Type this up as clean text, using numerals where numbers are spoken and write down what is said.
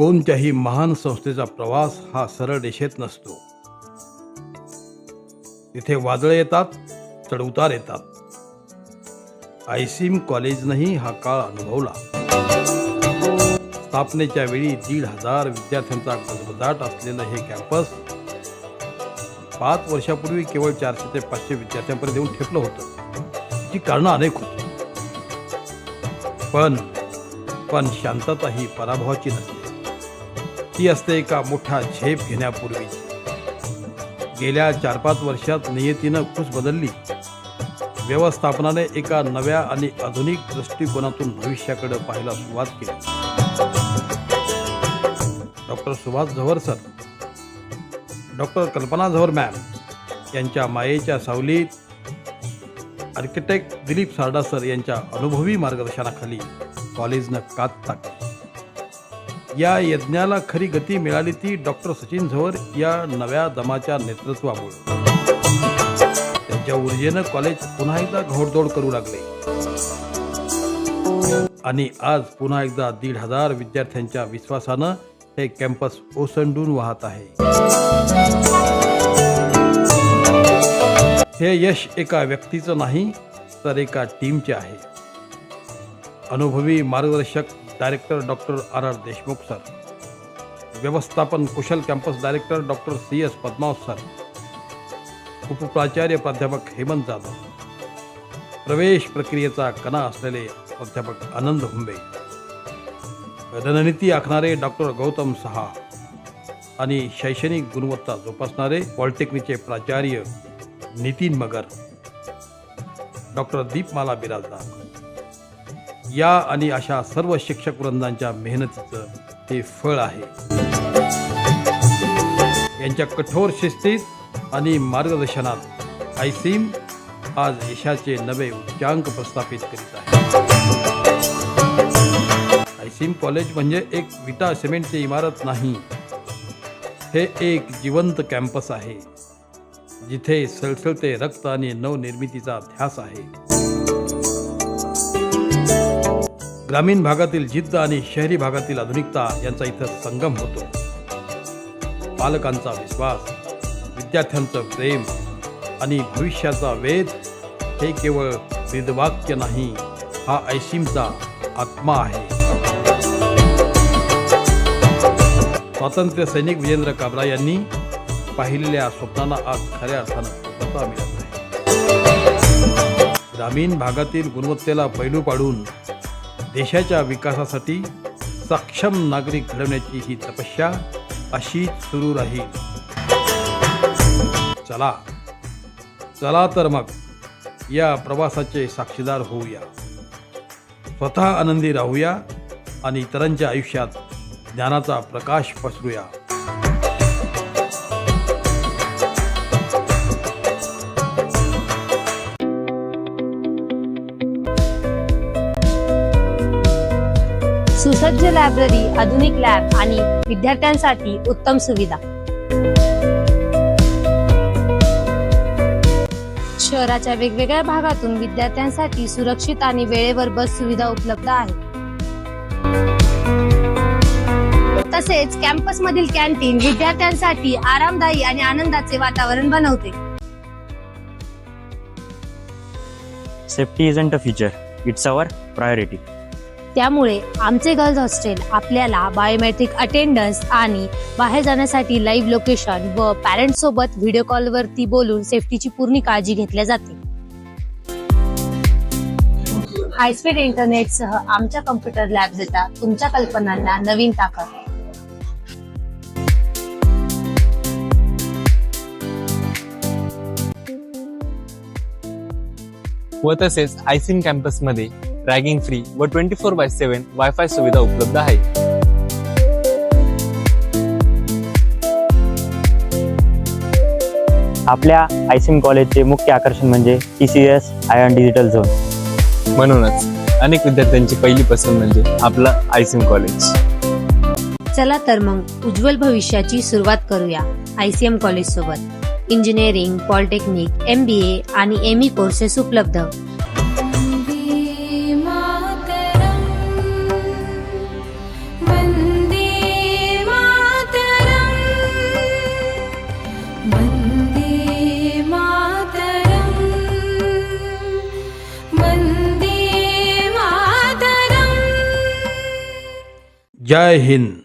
कोणत्याही महान संस्थेचा प्रवास हा सरळ रेषेत नसतो. तिथे वादळे येतात, चढउतार येतात. आयसीएम कॉलेजनंही हा काळ अनुभवला. स्थापनेच्या वेळी 1,500 विद्यार्थ्यांचा गजबजाट असलेलं हे कॅम्पस 5 वर्षापूर्वी केवळ 400 ते 500 विद्यार्थ्यांपर्यंत येऊन ठेपलं होतं. जी कारणं अनेक होती. पण शांतता ही पराभवाची नसते. ती असते एका मोठ्या झेप घेण्यापूर्वीची. गेल्या 4-5 वर्षात नियतीनं कुस बदलली. व्यवस्थापनाने एका नव्या आणि आधुनिक दृष्टिकोनातून भविष्याकडे पाहायला सुरुवात केली. Doctor Subhash Jhanwar sir, doctor Kalpana Jhanwar ma'am यांच्या मायेच्या सावलीत आर्किटेक्ट दिलीप सारडा सर यांच्या अनुभवी मार्गदर्शनाखाली कॉलेजनं कात टाकली. या यज्ञाला खरी गती मिळाली ती डॉक्टर सचिन झंवर या नव्या दमाच्या नेतृत्वामुळे. त्यांच्या ऊर्जेनं कॉलेज पुन्हा एकदा घोडदौड करू लागले आणि आज पुन्हा एकदा 1,500 विद्यार्थ्यांच्या विश्वासानं हे कॅम्पस ओसंडून वाहत आहे. हे यश एका व्यक्तीचं नाही तर एका टीमचे आहे. अनुभवी मार्गदर्शक director doctor R Deshmukh sir, व्यवस्थापन कुशल campus director doctor CS Padmavat sir, उपप्राचार्य प्राध्यापक हेमंत जाधव, प्रवेश प्रक्रियेचा कणा असलेले प्राध्यापक आनंद हुंबे, रणनीती आखणारे डॉक्टर गौतम सहा आणि शैक्षणिक गुणवत्ता जोपासणारे पॉलिटेक्निकचे प्राचार्य नितीन मगर, डॉक्टर दीपमाला बिराजदार, या आणि अशा सर्व शिक्षक वृंदांच्या मेहनतीचं हे फळ आहे. यांच्या कठोर शिस्तीत आणि मार्गदर्शनात आयसीएम आज यशाचे नवे उच्चांक प्रस्थापित करीत आहे. आयसीएम कॉलेज म्हणजे एक विटा सिमेंटची इमारत नाही. हे एक जिवंत कॅम्पस आहे जिथे सळसळते रक्त आणि नवनिर्मितीचा ध्यास आहे. ग्रामीण भागातील जिद्द आणि शहरी भागातील आधुनिकता यांचा इथं संगम होतो. पालकांचा विश्वास, विद्यार्थ्यांचं प्रेम आणि भविष्याचा वेध हे केवळ वेदवाक्य नाही, हा आयसीएमचा आत्मा आहे. स्वातंत्र्य सैनिक विजेंद्र काबरा यांनी पाहिलेल्या स्वप्नांना आज खऱ्या अर्थानं पूर्तता मिळत आहे. ग्रामीण भागातील गुणवत्तेला पैलू पाडून देशाच्या विकासासाठी सक्षम नागरिक घडवण्याची ही तपस्या अशीच सुरू राहील. चला तर मग या प्रवासाचे साक्षीदार होऊया. स्वतः आनंदी राहूया आणि इतरांच्या आयुष्यात ज्ञानाचा प्रकाश पसरूया. सुसज्ज लायब्ररी, आधुनिक लॅब आणि विद्यार्थ्यांसाठी उत्तम सुविधा. शहराच्या वेगवेगळ्या भागातून विद्यार्थ्यांसाठी सुरक्षित आणि वेळेवर बस सुविधा उपलब्ध आहे. तसेच कॅम्पस मधील कॅन्टीन विद्यार्थ्यांसाठी आरामदायी आणि आनंदाचे वातावरण बनवते. Safety isn't a feature, it's our priority. त्यामुळे आमचे गर्ल्स हॉस्टेल आपल्याला बायोमेट्रिक अटेंडन्स आणि बाहेर जाण्यासाठी लाईव्ह लोकेशन व पॅरेंट्स सोबत व्हिडिओ कॉलवरती बोलून सेफ्टीची पूर्ण काळजी घेतली जाते. हायस्पीड इंटरनेटसह आमच्या कम्प्युटर लॅब देतात तुमच्या कल्पनांना नवीन ताकद. व तसेच आयसीएम कॅम्पसमध्ये रॅगिंग फ्री व 24/7 वायफाय सुविधा उपलब्ध आहे. आपल्या आयसीएम कॉलेजचे मुख्य आकर्षण म्हणजे TCS आयॉन डिजिटल झोन. म्हणूनच अनेक विद्यार्थ्यांची पहिली पसंत म्हणजे आपलं आयसीएम कॉलेज. चला तर मग उज्ज्वल भविष्याची सुरुवात करूया आयसीएम कॉलेज सोबत. इंजिनिअरिंग, पॉलिटेक्निक, MBA आणि ME कोर्सेस उपलब्ध. जय हिंद.